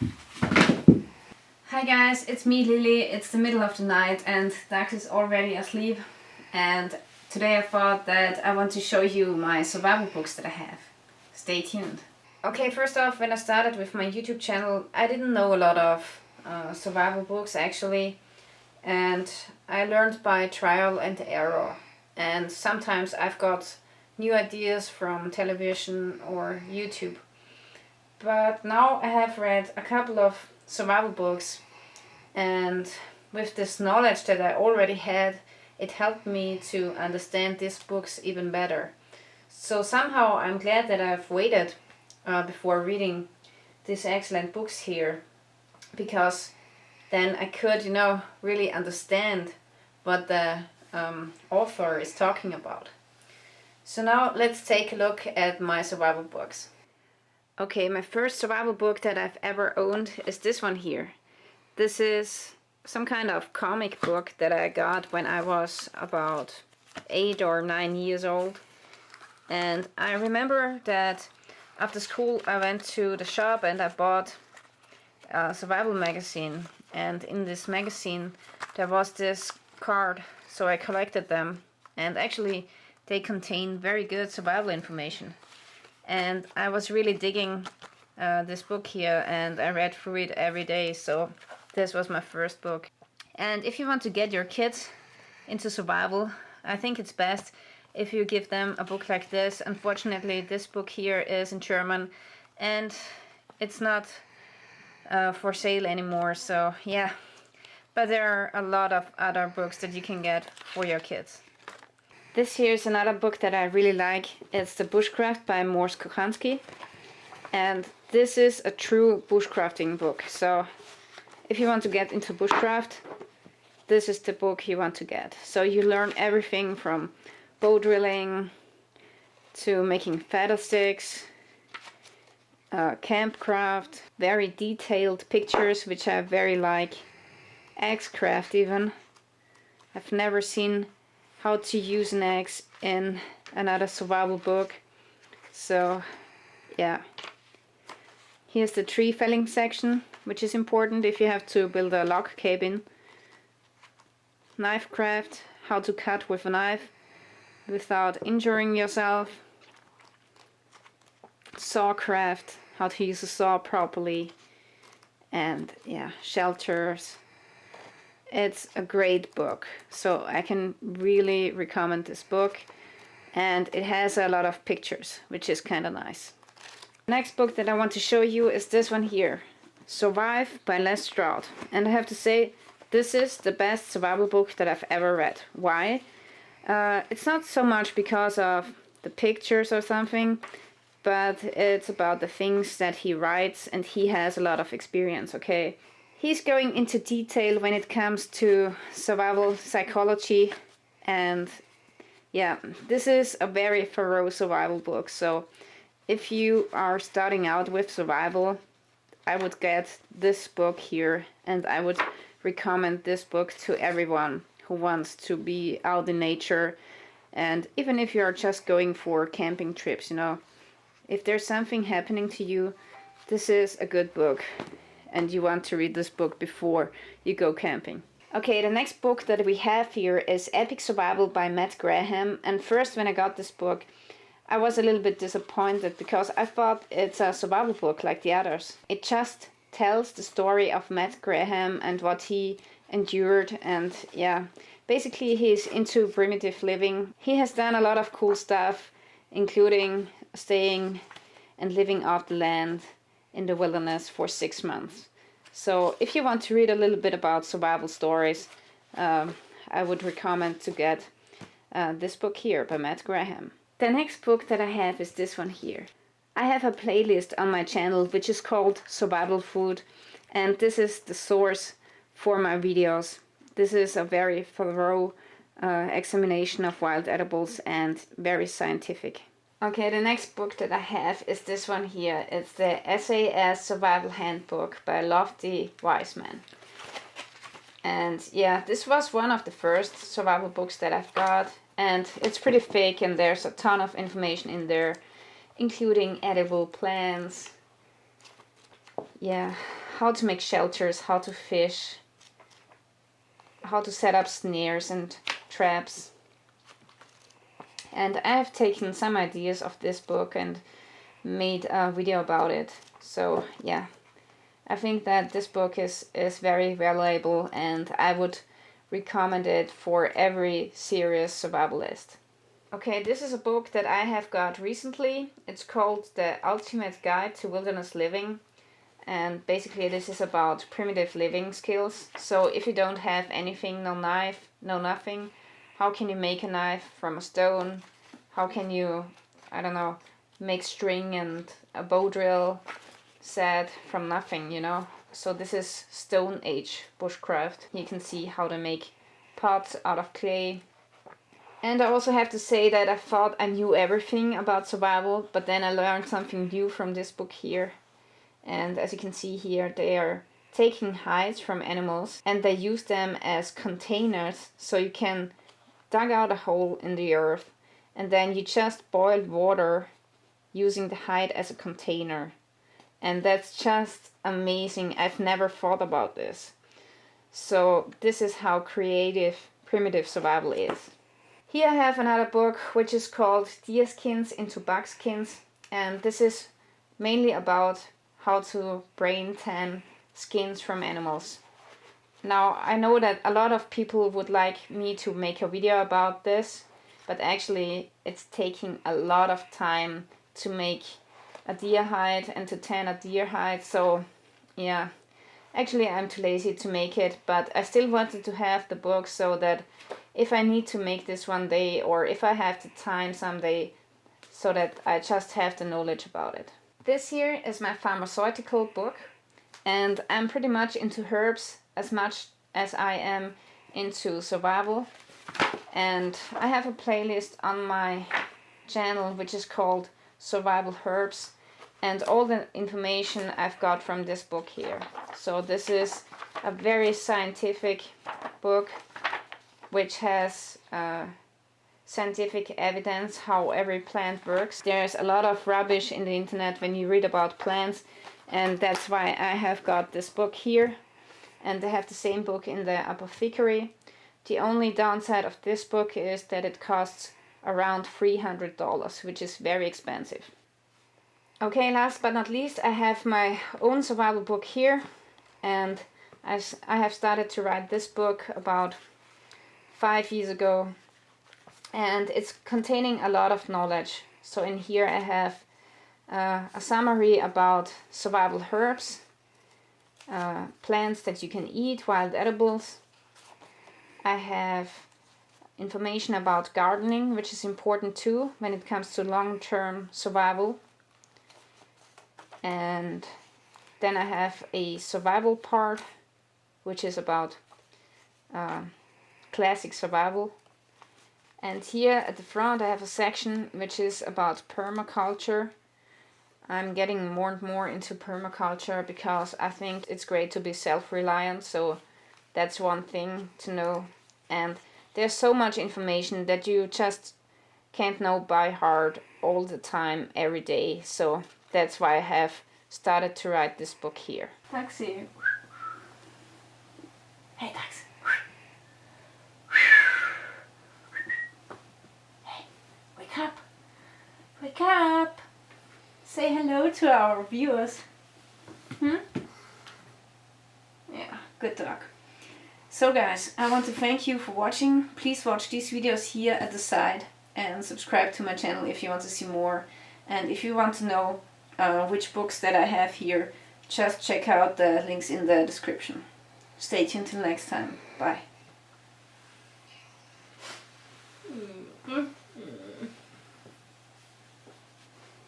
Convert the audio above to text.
Hi guys, it's me Lily. It's the middle of the night and Duck is already asleep, and today I thought that I want to show you my survival books that I have. Stay tuned. Okay, first off, when I started with my YouTube channel, I didn't know a lot of survival books actually, and I learned by trial and error, and sometimes I've got new ideas from television or YouTube. But now I have read a couple of survival books, and with this knowledge that I already had, it helped me to understand these books even better. So somehow I'm glad that I've waited before reading these excellent books here, because then I could, really understand what the author is talking about. So now let's take a look at my survival books. Okay, my first survival book that I've ever owned is this one here. This is some kind of comic book that I got when I was about 8 or 9 years old. And I remember that after school I went to the shop and I bought a survival magazine. And in this magazine there was this card, so I collected them. And actually they contain very good survival information. And I was really digging this book here, and I read through it every day, so this was my first book. And if you want to get your kids into survival, I think it's best if you give them a book like this. Unfortunately, this book here is in German, and it's not for sale anymore, so yeah. But there are a lot of other books that you can get for your kids. This here is another book that I really like. It's the Bushcraft by Morse Kochanski. And this is a true bushcrafting book. So if you want to get into bushcraft, this is the book you want to get. So you learn everything from bow drilling to making feather sticks, campcraft, very detailed pictures, which I very like, axe craft even. I've never seen how to use an axe in another survival book. So yeah. Here's the tree felling section, which is important if you have to build a log cabin. Knife craft, how to cut with a knife without injuring yourself. Saw craft, how to use a saw properly. And yeah, shelters. It's a great book, so I can really recommend this book, and it has a lot of pictures, which is kind of nice. The next book that I want to show you is this one here, Survive by Les Stroud. And I have to say, this is the best survival book that I've ever read. Why? It's not so much because of the pictures or something, but it's about the things that he writes, and he has a lot of experience, okay? He's going into detail when it comes to survival psychology, and yeah, this is a very thorough survival book. So if you are starting out with survival, I would get this book here, and I would recommend this book to everyone who wants to be out in nature. And even if you are just going for camping trips, if there's something happening to you, this is a good book. And you want to read this book before you go camping. Okay, the next book that we have here is Epic Survival by Matt Graham. And first, when I got this book, I was a little bit disappointed because I thought it's a survival book like the others. It just tells the story of Matt Graham and what he endured, and yeah, basically he's into primitive living. He has done a lot of cool stuff, including staying and living off the land in the wilderness for 6 months. So if you want to read a little bit about survival stories, I would recommend to get this book here by Matt Graham. The next book that I have is this one here. I have a playlist on my channel which is called Survival Food, and this is the source for my videos. This is a very thorough examination of wild edibles and very scientific. Okay, the next book that I have is this one here. It's the SAS Survival Handbook by Lofty Wiseman. And yeah, this was one of the first survival books that I've got, and it's pretty thick and there's a ton of information in there, including edible plants, yeah, how to make shelters, how to fish, how to set up snares and traps. And I have taken some ideas of this book and made a video about it. So yeah, I think that this book is very valuable, and I would recommend it for every serious survivalist. Okay, this is a book that I have got recently. It's called The Ultimate Guide to Wilderness Living. And basically this is about primitive living skills. So if you don't have anything, no knife, no nothing, how can you make a knife from a stone? How can you, I don't know, make string and a bow drill set from nothing, you know? So this is Stone Age bushcraft. You can see how to make pots out of clay. And I also have to say that I thought I knew everything about survival, but then I learned something new from this book here. And as you can see here, they are taking hides from animals and they use them as containers, so you can dig out a hole in the earth and then you just boil water using the hide as a container. And that's just amazing. I've never thought about this. So this is how creative primitive survival is. Here I have another book which is called Deer Skins into Buckskins, and this is mainly about how to brain tan skins from animals. Now I know that a lot of people would like me to make a video about this, but actually it's taking a lot of time to make a deer hide and to tan a deer hide, so yeah, actually I'm too lazy to make it, but I still wanted to have the book so that if I need to make this one day, or if I have the time someday, so that I just have the knowledge about it. This here is my pharmaceutical book, and I'm pretty much into herbs as much as I am into survival. And I have a playlist on my channel which is called Survival Herbs, and all the information I've got from this book here. So this is a very scientific book which has scientific evidence how every plant works. There's a lot of rubbish in the internet when you read about plants, and that's why I have got this book here. And I have the same book in the apothecary. The only downside of this book is that it costs around $300, which is very expensive. Okay, last but not least, I have my own survival book here, and I have started to write this book about 5 years ago, and it's containing a lot of knowledge. So in here I have a summary about survival herbs, plants that you can eat, wild edibles. I have information about gardening, which is important too when it comes to long-term survival. And then I have a survival part, which is about classic survival. And here at the front I have a section which is about permaculture. I'm getting more and more into permaculture because I think it's great to be self-reliant, so that's one thing to know. And there's so much information that you just can't know by heart all the time, every day. So that's why I have started to write this book here. Taxi. Hey, taxi. Hey, wake up. Wake up. Say hello to our viewers. Yeah, good dog. So guys, I want to thank you for watching. Please watch these videos here at the side and subscribe to my channel if you want to see more. And if you want to know which books that I have here, just check out the links in the description. Stay tuned till next time. Bye.